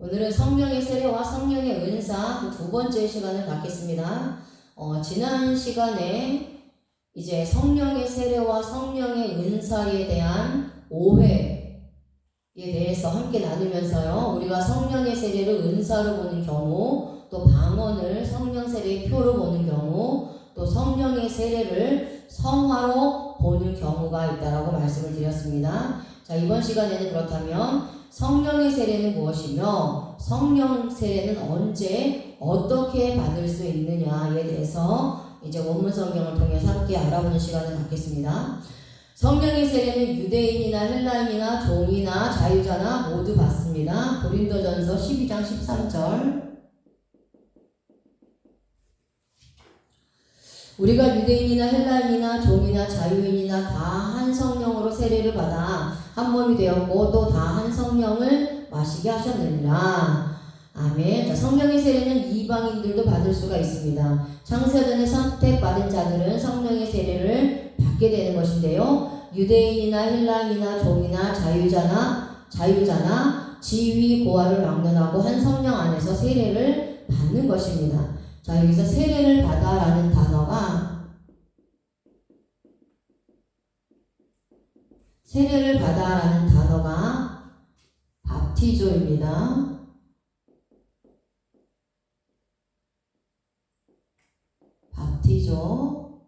오늘은 성령의 세례와 성령의 은사 그 두 번째 시간을 갖겠습니다. 지난 시간에 이제 성령의 세례와 성령의 은사에 대한 오해에 대해서 함께 나누면서요. 우리가 성령의 세례를 은사로 보는 경우, 또 방언을 성령 세례의 표로 보는 경우, 또 성령의 세례를 성화로 보는 경우가 있다라고 말씀을 드렸습니다. 자, 이번 시간에는 그렇다면 성령의 세례는 무엇이며 성령 세례는 언제 어떻게 받을 수 있느냐에 대해서 이제 원문 성경을 통해서 함께 알아보는 시간을 갖겠습니다. 성령의 세례는 유대인이나 헬라인이나 종이나 자유자나 모두 받습니다. 고린도전서 12장 13절. 우리가 유대인이나 헬라인이나 종이나 자유인이나 다 한 성령으로 세례를 받아 한 몸이 되었고 또 다 한 성령을 마시게 하셨느니라. 아멘. 자, 성령의 세례는 이방인들도 받을 수가 있습니다. 창세전에 선택받은 자들은 성령의 세례를 받게 되는 것인데요. 유대인이나 헬라인이나 종이나 자유자나 지위 고하를 막론하고 한 성령 안에서 세례를 받는 것입니다. 자, 여기서 세례를 받아라는 단어가 세례를 받아라는 단어가 밥티조입니다. 밥티조.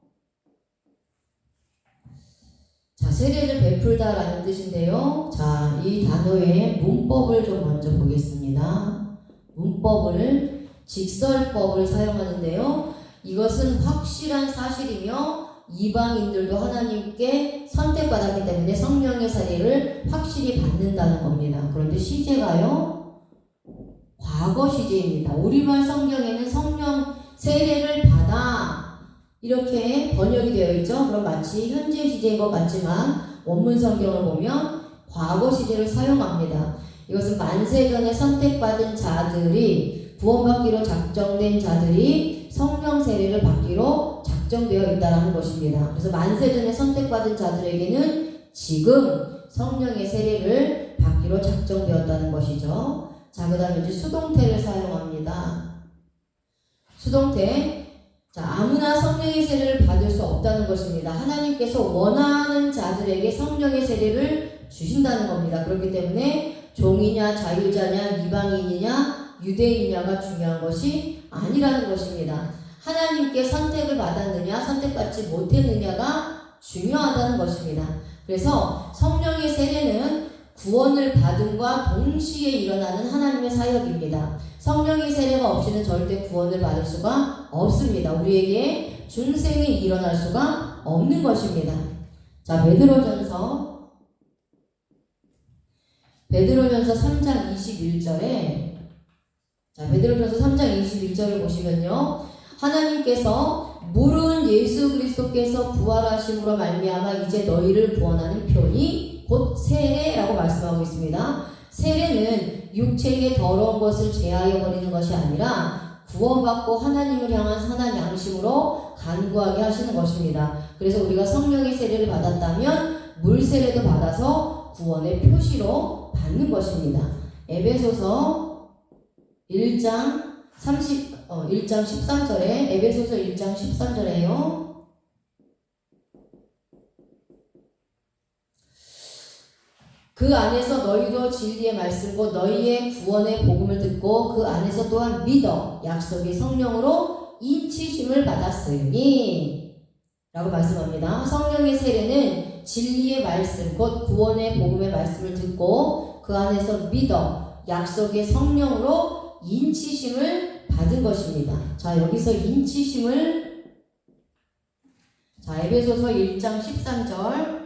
자, 세례를 베풀다라는 뜻인데요. 자, 이 단어의 문법을 좀 먼저 보겠습니다. 문법을 직설법을 사용하는데요. 이것은 확실한 사실이며 이방인들도 하나님께 선택받았기 때문에 성령의 세례를 확실히 받는다는 겁니다. 그런데 시제가요, 과거 시제입니다. 우리말 성경에는 성령 세례를 받아 이렇게 번역이 되어 있죠. 그럼 마치 현재 시제인 것 같지만 원문 성경을 보면 과거 시제를 사용합니다. 이것은 만세전에 선택받은 자들이 구원받기로 작정된 자들이 성령 세례를 받기로 작정되어 있다는 것입니다. 그래서 만세전에 선택받은 자들에게는 지금 성령의 세례를 받기로 작정되었다는 것이죠. 자, 그 다음에 이제 수동태를 사용합니다. 수동태. 자, 아무나 성령의 세례를 받을 수 없다는 것입니다. 하나님께서 원하는 자들에게 성령의 세례를 주신다는 겁니다. 그렇기 때문에 종이냐 자유자냐 이방인이냐 유대인이냐가 중요한 것이 아니라는 것입니다. 하나님께 선택을 받았느냐 선택받지 못했느냐가 중요하다는 것입니다. 그래서 성령의 세례는 구원을 받음과 동시에 일어나는 하나님의 사역입니다. 성령의 세례가 없이는 절대 구원을 받을 수가 없습니다. 우리에게 중생이 일어날 수가 없는 것입니다. 자, 베드로전서 3장 21절에 자, 베드로전서 3장 21절을 보시면요. 하나님께서 물은 예수 그리스도께서 부활하심으로 말미암아 이제 너희를 구원하는 편이 곧 세례라고 말씀하고 있습니다. 세례는 육체의 더러운 것을 제하여 버리는 것이 아니라 구원받고 하나님을 향한 선한 양심으로 간구하게 하시는 것입니다. 그래서 우리가 성령의 세례를 받았다면 물 세례도 받아서 구원의 표시로 받는 것입니다. 에베소서 1장 13절에 에베소서 1장 13절에요. 그 안에서 너희도 진리의 말씀 곧 너희의 구원의 복음을 듣고 그 안에서 또한 믿어 약속의 성령으로 인치심을 받았으니 라고 말씀합니다. 성령의 세례는 진리의 말씀 곧 구원의 복음의 말씀을 듣고 그 안에서 믿어 약속의 성령으로 인치심을 받은 것입니다. 자, 여기서 인치심을 자, 에베소서 1장 13절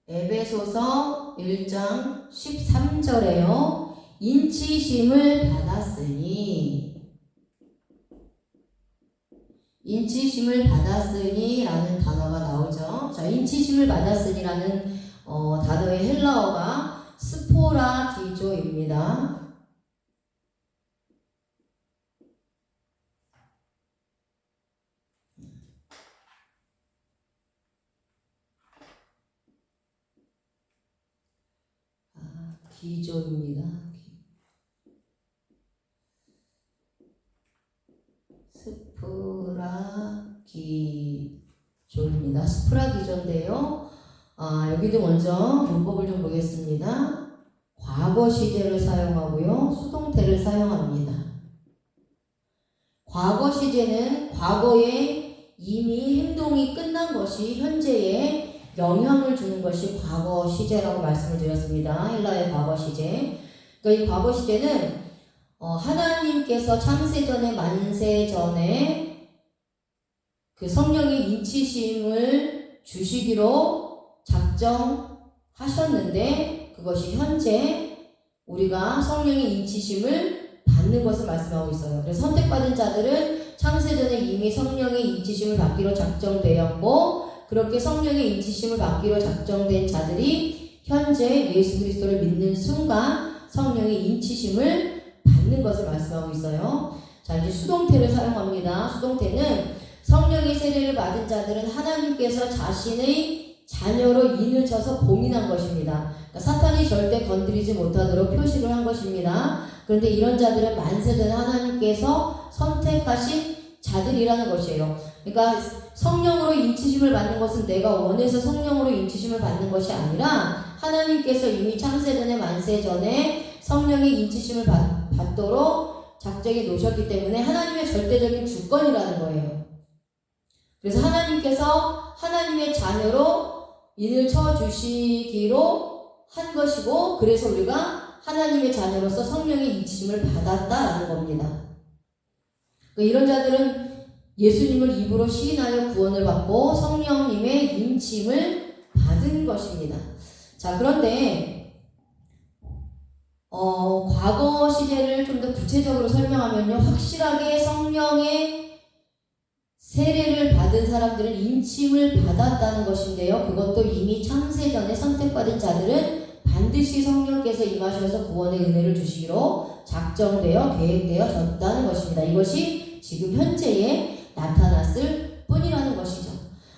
에베소서 1장 13절에요. 인치심을 받았으니 라는 단어가 나오죠. 자, 인치심을 받았으니라는 단어의 헬라어가 스포라디조입니다. 기조입니다. 스프라기조입니다. 스프라기조인데요. 여기도 먼저 문법을 좀 보겠습니다. 과거 시제를 사용하고요. 수동태를 사용합니다. 과거 시제는 과거에 이미 행동이 끝난 것이 현재에 영향을 주는 것이 과거 시제라고 말씀을 드렸습니다. 헬라의 과거 시제. 그러니까 이 과거 시제는 하나님께서 창세전에 만세전에 그 성령의 인치심을 주시기로 작정하셨는데 그것이 현재 우리가 성령의 인치심을 받는 것을 말씀하고 있어요. 그래서 선택받은 자들은 창세전에 이미 성령의 인치심을 받기로 작정되었고 그렇게 성령의 인치심을 받기로 작정된 자들이 현재 예수 그리스도를 믿는 순간 성령의 인치심을 받는 것을 말씀하고 있어요. 자, 이제 수동태를 사용합니다. 수동태는 성령의 세례를 받은 자들은 하나님께서 자신의 자녀로 인을 쳐서 봉인한 것입니다. 그러니까 사탄이 절대 건드리지 못하도록 표시를 한 것입니다. 그런데 이런 자들은 만세전에 하나님께서 선택하신 자들이라는 것이에요. 그러니까 성령으로 인치심을 받는 것은 내가 원해서 성령으로 인치심을 받는 것이 아니라 하나님께서 이미 창세전에 만세전에 성령의 인치심을 받도록 작정해 놓으셨기 때문에 하나님의 절대적인 주권이라는 거예요. 그래서 하나님께서 하나님의 자녀로 인을 쳐주시기로 한 것이고 그래서 우리가 하나님의 자녀로서 성령의 인치심을 받았다라는 겁니다. 이런 자들은 예수님을 입으로 시인하여 구원을 받고 성령님의 인침을 받은 것입니다. 자, 그런데 과거 시제를 좀 더 구체적으로 설명하면요, 확실하게 성령의 세례를 받은 사람들은 인침을 받았다는 것인데요. 그것도 이미 창세전에 선택받은 자들은 반드시 성령께서 임하셔서 구원의 은혜를 주시기로 작정되어 계획되어졌다는 것입니다. 이것이 지금 현재에 나타났을 뿐이라는 것이죠.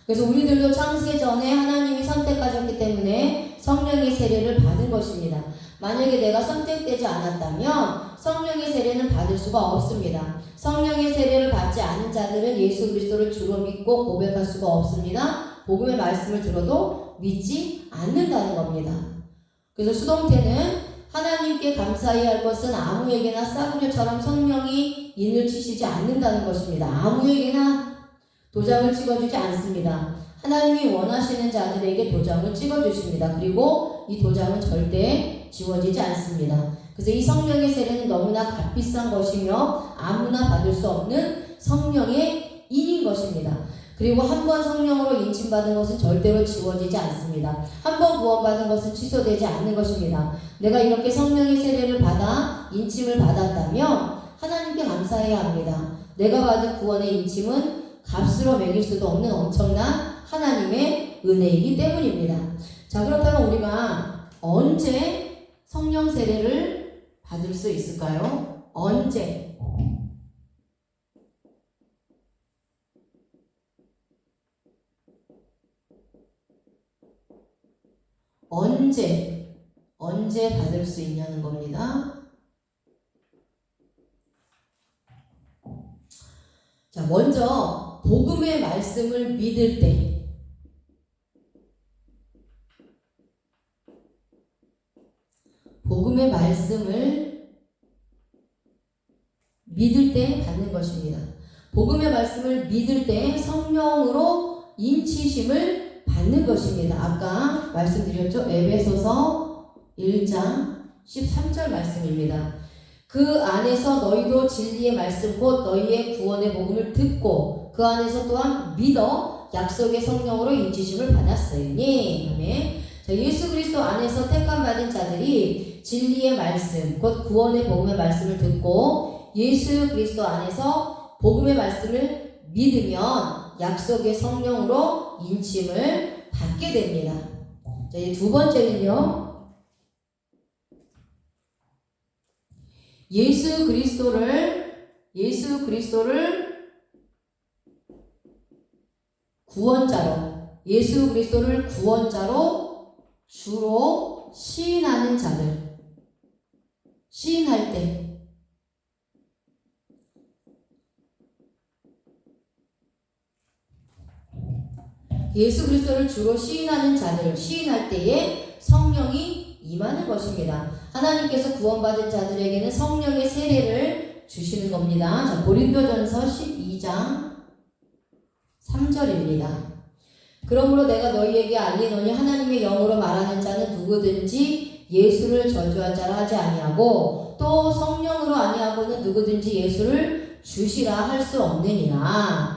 그래서 우리들도 창세전에 하나님이 선택하셨기 때문에 성령의 세례를 받은 것입니다. 만약에 내가 선택되지 않았다면 성령의 세례는 받을 수가 없습니다. 성령의 세례를 받지 않은 자들은 예수 그리스도를 주로 믿고 고백할 수가 없습니다. 복음의 말씀을 들어도 믿지 않는다는 겁니다. 그래서 수동태는 하나님께 감사해야 할 것은 아무에게나 싸구려처럼 성령이 인을 치시지 않는다는 것입니다. 아무에게나 도장을 찍어주지 않습니다. 하나님이 원하시는 자들에게 도장을 찍어주십니다. 그리고 이 도장은 절대 지워지지 않습니다. 그래서 이 성령의 세례는 너무나 값비싼 것이며 아무나 받을 수 없는 성령의 인인 것입니다. 그리고 한 번 성령으로 인침받은 것은 절대로 지워지지 않습니다. 한 번 구원받은 것은 취소되지 않는 것입니다. 내가 이렇게 성령의 세례를 받아 인침을 받았다면 하나님께 감사해야 합니다. 내가 받은 구원의 인침은 값으로 매길 수도 없는 엄청난 하나님의 은혜이기 때문입니다. 자, 그렇다면 우리가 언제 성령 세례를 받을 수 있을까요? 언제? 언제 받을 수 있냐는 겁니다. 자, 먼저 복음의 말씀을 믿을 때, 복음의 말씀을 믿을 때 받는 것입니다. 복음의 말씀을 믿을 때 성령으로 인치심을 받는 것입니다. 아까 말씀드렸죠? 에베소서 1장 13절 말씀입니다. 그 안에서 너희도 진리의 말씀 곧 너희의 구원의 복음을 듣고 그 안에서 또한 믿어 약속의 성령으로 인치심을 받았으니. 아멘. 자, 예수 그리스도 안에서 택함 받은 자들이 진리의 말씀 곧 구원의 복음의 말씀을 듣고 예수 그리스도 안에서 복음의 말씀을 믿으면 약속의 성령으로 인침을 받게 됩니다. 자, 이제 두 번째는요, 예수 그리스도를 구원자로, 예수 그리스도를 구원자로 주로 시인하는 자들. 시인할 때 예수 그리스도를 주로 시인하는 자들을 시인할 때에 성령이 임하는 것입니다. 하나님께서 구원받은 자들에게는 성령의 세례를 주시는 겁니다. 자, 고린도전서 12장 3절입니다. 그러므로 내가 너희에게 알리노니 하나님의 영으로 말하는 자는 누구든지 예수를 저주할 자라 하지 아니하고 또 성령으로 아니하고는 누구든지 예수를 주시라 할 수 없느니라.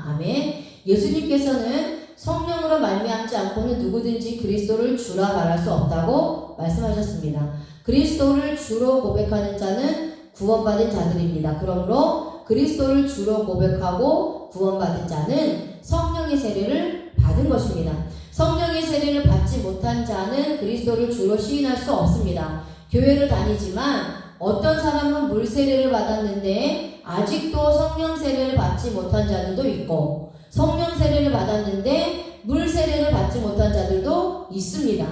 아멘. 예수님께서는 성령으로 말미암지 않고는 누구든지 그리스도를 주라 말할 수 없다고 말씀하셨습니다. 그리스도를 주로 고백하는 자는 구원받은 자들입니다. 그러므로 그리스도를 주로 고백하고 구원받은 자는 성령의 세례를 받은 것입니다. 성령의 세례를 받지 못한 자는 그리스도를 주로 시인할 수 없습니다. 교회를 다니지만 어떤 사람은 물 세례를 받았는데 아직도 성령 세례를 받지 못한 자들도 있고 성령 세례를 받았는데 물 세례를 받지 못한 자들도 있습니다.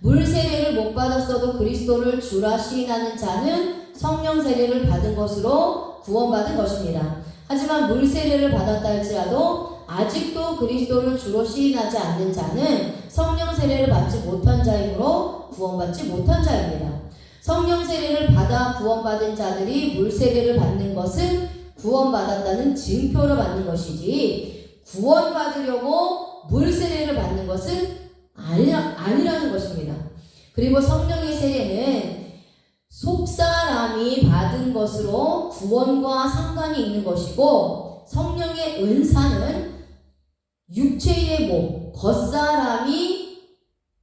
물 세례를 못 받았어도 그리스도를 주라 시인하는 자는 성령 세례를 받은 것으로 구원받은 것입니다. 하지만 물 세례를 받았다 할지라도 아직도 그리스도를 주로 시인하지 않는 자는 성령 세례를 받지 못한 자이므로 구원받지 못한 자입니다. 성령 세례를 받아 구원받은 자들이 물 세례를 받는 것은 구원받았다는 증표로 받는 것이지 구원받으려고 물 세례를 받는 것은 아니라는 것입니다. 그리고 성령의 세례는 속사람이 받은 것으로 구원과 상관이 있는 것이고 성령의 은사는 육체의 몸,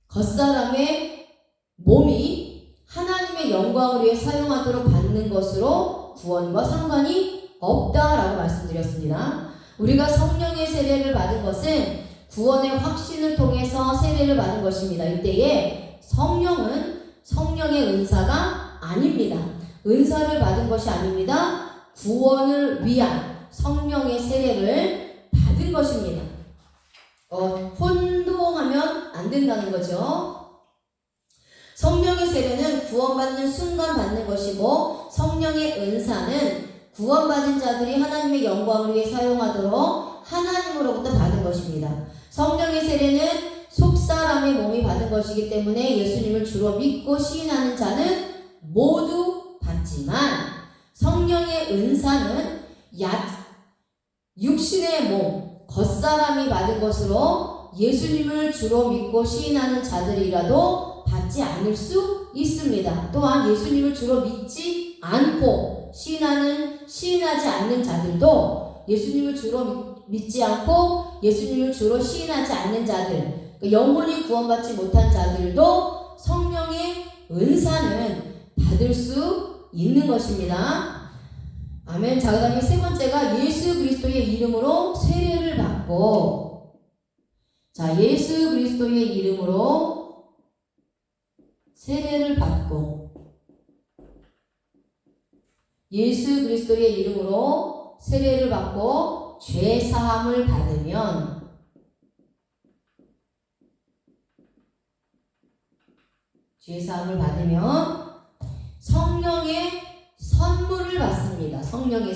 겉사람의 몸이 하나님의 영광을 위해 사용하도록 받는 것으로 구원과 상관이 없다라고 말씀드렸습니다. 우리가 성령의 세례를 받은 것은 구원의 확신을 통해서 세례를 받은 것입니다. 이때에 성령은 성령의 은사가 아닙니다. 은사를 받은 것이 아닙니다. 구원을 위한 성령의 세례를 받은 것입니다. 혼동하면 안 된다는 거죠. 성령의 세례는 구원받는 순간 받는 것이고 성령의 은사는 구원받은 자들이 하나님의 영광을 위해 사용하도록 하나님으로부터 받은 것입니다. 성령의 세례는 속사람의 몸이 받은 것이기 때문에 예수님을 주로 믿고 시인하는 자는 모두 받지만 성령의 은사는 육신의 몸, 겉사람이 받은 것으로 예수님을 주로 믿고 시인하는 자들이라도 받지 않을 수 있습니다. 또한 예수님을 주로 믿지 않고 시인하지 않는 자들도 예수님을 주로 믿지 않고 예수님을 주로 시인하지 않는 자들, 영혼이 구원받지 못한 자들도 성령의 은사는 받을 수 있는 것입니다. 아멘. 자, 그 다음에 세 번째가 예수 그리스도의 이름으로 세례를 받고, 자, 예수 그리스도의 이름으로 세례를 받고, 예수 그리스도의 이름으로 세례를 받고 죄 사함을 받으면 성령의 선물을 받습니다. 성령의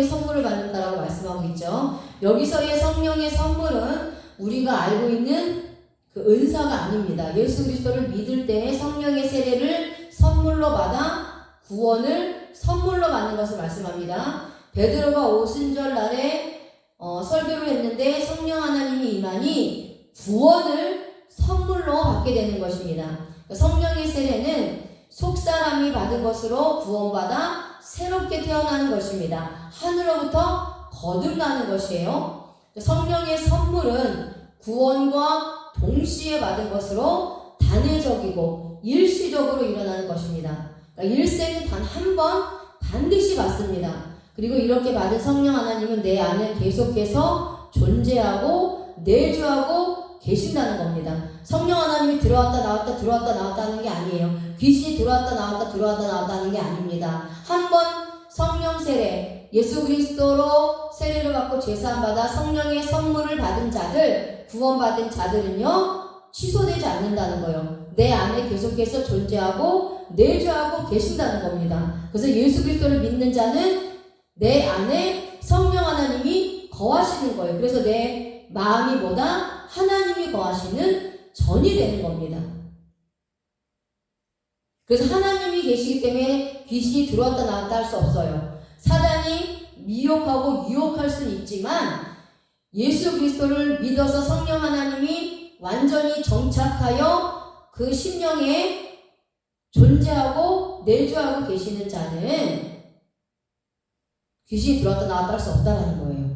선물을 받는다라고 말씀하고 있죠. 여기서의 성령의 선물은 우리가 알고 있는 그 은사가 아닙니다. 예수 그리스도를 믿을 때 성령의 세례를 선물로 받아 구원을 선물로 받는 것을 말씀합니다. 베드로가 오순절 날에 설교를 했는데 성령 하나님이 임하니 구원을 선물로 받게 되는 것입니다. 성령의 세례는 속사람이 받은 것으로 구원받아 새롭게 태어나는 것입니다. 하늘로부터 거듭나는 것이에요. 성령의 선물은 구원과 동시에 받은 것으로 단회적이고 일시적으로 일어나는 것입니다. 그러니까 일생에 단 한 번 반드시 받습니다. 그리고 이렇게 받은 성령 하나님은 내 안에 계속해서 존재하고 내주하고 계신다는 겁니다. 성령 하나님이 들어왔다 나왔다 들어왔다 나왔다 하는 게 아니에요. 귀신이 들어왔다 나왔다 들어왔다 나왔다 하는 게 아닙니다. 한 번 성령 세례, 예수 그리스도로 세례를 받고 죄사함 받아 성령의 선물을 받은 자들, 구원받은 자들은요 취소되지 않는다는 거예요. 내 안에 계속해서 존재하고 내주하고 계신다는 겁니다. 그래서 예수 그리스도를 믿는 자는 내 안에 성령 하나님이 거하시는 거예요. 그래서 내 마음이 뭐다? 하나님이 거하시는 전이 되는 겁니다. 그래서 하나님이 계시기 때문에 귀신이 들어왔다 나왔다 할 수 없어요. 사단이 미혹하고 유혹할 수는 있지만 예수 그리스도를 믿어서 성령 하나님이 완전히 정착하여 그 심령에 존재하고 내주하고 계시는 자는 귀신이 들어왔다 나왔다 할 수 없다는 거예요.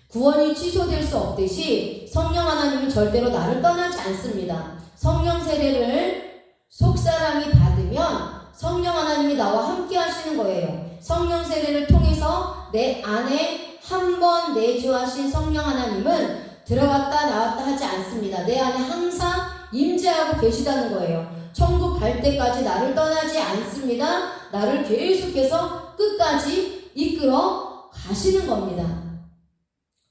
구원이 취소될 수 없듯이 성령 하나님은 절대로 나를 떠나지 않습니다. 성령 세례를 속사람이 받으면 성령 하나님이 나와 함께 하시는 거예요. 성령 세례를 통해서 내 안에 한 번 내주하신 성령 하나님은 들어갔다 나왔다 하지 않습니다. 내 안에 항상 임재하고 계시다는 거예요. 천국 갈 때까지 나를 떠나지 않습니다. 나를 계속해서 끝까지 이끌어 가시는 겁니다.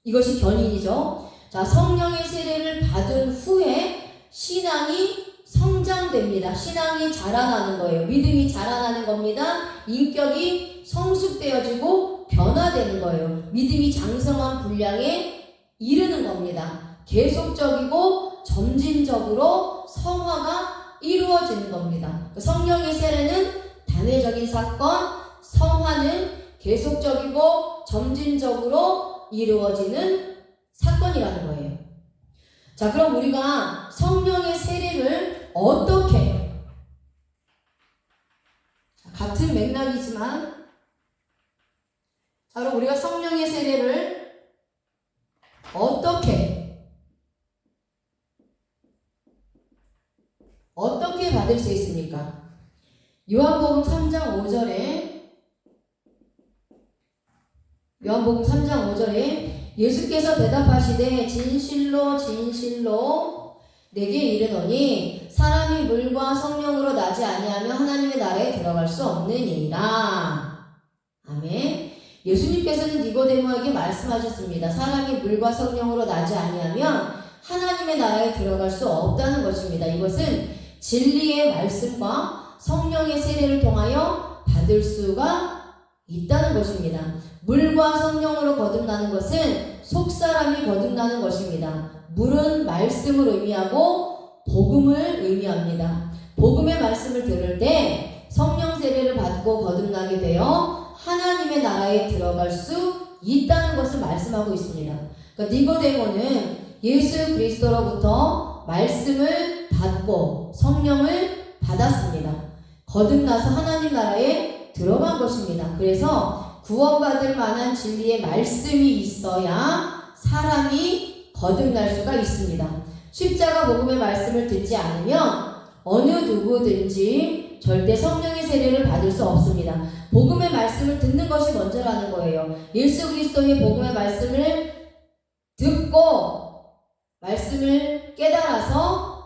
이것이 견인이죠. 자, 성령의 세례를 받은 후에 신앙이 성장됩니다. 신앙이 자라나는 거예요. 믿음이 자라나는 겁니다. 인격이 성숙되어지고 변화되는 거예요. 믿음이 장성한 분량에 이르는 겁니다. 계속적이고 점진적으로 성화가 이루어지는 겁니다. 성령의 세례는 단회적인 사건, 성화는 계속적이고 점진적으로 이루어지는 사건이라는 거예요. 자, 그럼 우리가 성령의 세례를 어떻게, 같은 맥락이지만, 자, 그럼 우리가 성령의 세례를 어떻게 받을 수 있습니까? 요한복음 3장 5절에 예수께서 대답하시되 진실로 진실로 내게 이르노니 사람이 물과 성령으로 나지 아니하면 하나님의 나라에 들어갈 수 없느니라. 아멘. 예수님께서는 니고데모에게 말씀하셨습니다. 사람이 물과 성령으로 나지 아니하면 하나님의 나라에 들어갈 수 없다는 것입니다. 이것은 진리의 말씀과 성령의 세례를 통하여 받을 수가 있다는 것입니다. 물과 성령으로 거듭나는 것은 속사람이 거듭나는 것입니다. 물은 말씀을 의미하고 복음을 의미합니다. 복음의 말씀을 들을 때 성령 세례를 받고 거듭나게 되어 하나님의 나라에 들어갈 수 있다는 것을 말씀하고 있습니다. 그러니까 니고데모는 예수 그리스도로부터 말씀을 받고 성령을 받았습니다. 거듭나서 하나님 나라에 들어간 것입니다. 그래서 구원받을 만한 진리의 말씀이 있어야 사람이 거듭날 수가 있습니다. 십자가 복음의 말씀을 듣지 않으면 어느 누구든지 절대 성령의 세례를 받을 수 없습니다. 복음의 말씀을 듣는 것이 먼저라는 거예요. 예수 그리스도의 복음의 말씀을 듣고 말씀을 깨달아서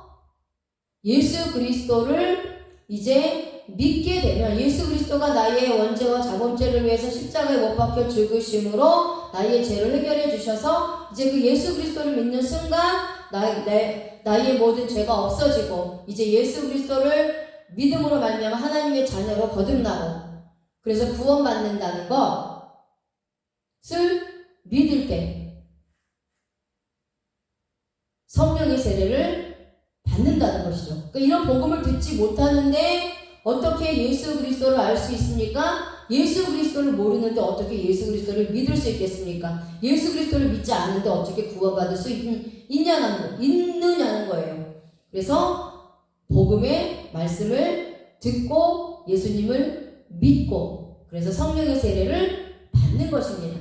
예수 그리스도를 이제 믿게 되면 예수 그리스도가 나의 원죄와 자범죄를 위해서 십자가에 못 박혀 죽으심으로 나의 죄를 해결해 주셔서 이제 그 예수 그리스도를 믿는 순간 나의 모든 죄가 없어지고 이제 예수 그리스도를 믿음으로 말미암아 하나님의 자녀로 거듭나고 그래서 구원받는다는 것을 믿을 때 성령의 세례를 받는다는 것이죠. 그러니까 이런 복음을 듣지 못하는데 어떻게 예수 그리스도를 알 수 있습니까? 예수 그리스도를 모르는데 어떻게 예수 그리스도를 믿을 수 있겠습니까? 예수 그리스도를 믿지 않는데 어떻게 구원받을 수 있느냐는 거예요. 그래서 복음의 말씀을 듣고 예수님을 믿고 그래서 성령의 세례를 받는 것입니다.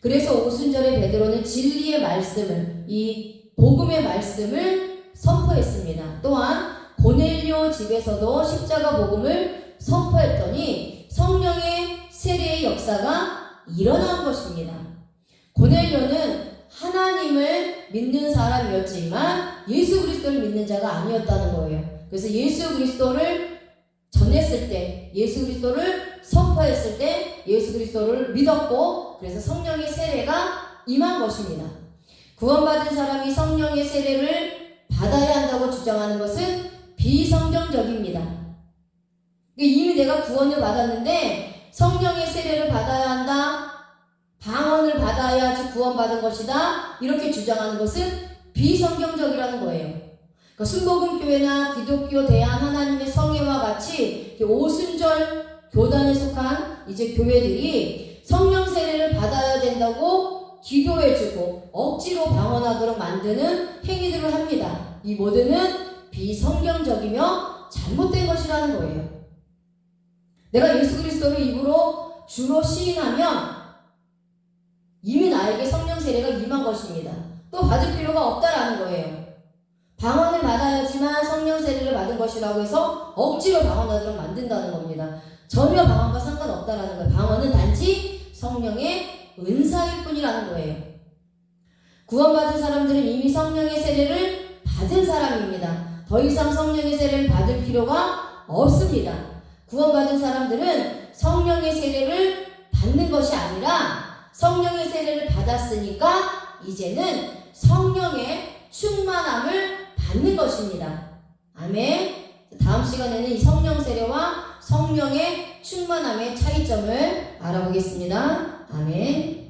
그래서 오순절에 베드로는 진리의 말씀을 이 복음의 말씀을 선포했습니다. 또한 고넬료 집에서도 십자가 복음을 선포했더니 성령의 세례의 역사가 일어난 것입니다. 고넬료는 하나님을 믿는 사람이었지만 예수 그리스도를 믿는 자가 아니었다는 거예요. 그래서 예수 그리스도를 전했을 때, 예수 그리스도를 선포했을 때 예수 그리스도를 믿었고 그래서 성령의 세례가 임한 것입니다. 구원받은 사람이 성령의 세례를 받아야 한다고 주장하는 것은 비성경적입니다. 이미 내가 구원을 받았는데 성령의 세례를 받아야 한다, 방언을 받아야지 구원받은 것이다, 이렇게 주장하는 것은 비성경적이라는 거예요. 그러니까 순복음교회나 기독교 대한 하나님의 성회와 같이 오순절 교단에 속한 이제 교회들이 성령 세례를 받아야 된다고 기도해주고 억지로 방언하도록 만드는 행위들을 합니다. 이 모두는 비성경적이며 잘못된 것이라는 거예요. 내가 예수 그리스도를 입으로 주로 시인하면 이미 나에게 성령 세례가 임한 것입니다. 또 받을 필요가 없다라는 거예요. 방언을 받아야지만 성령 세례를 받은 것이라고 해서 억지로 방언하도록 만든다는 겁니다. 전혀 방언과 상관없다라는 거예요. 방언은 단지 성령의 은사일 뿐이라는 거예요. 구원받은 사람들은 이미 성령의 세례를 받은 사람입니다. 더 이상 성령의 세례를 받을 필요가 없습니다. 구원받은 사람들은 성령의 세례를 받는 것이 아니라 성령의 세례를 받았으니까 이제는 성령의 충만함을 받는 것입니다. 아멘. 다음 시간에는 이 성령 세례와 성령의 충만함의 차이점을 알아보겠습니다. 아멘.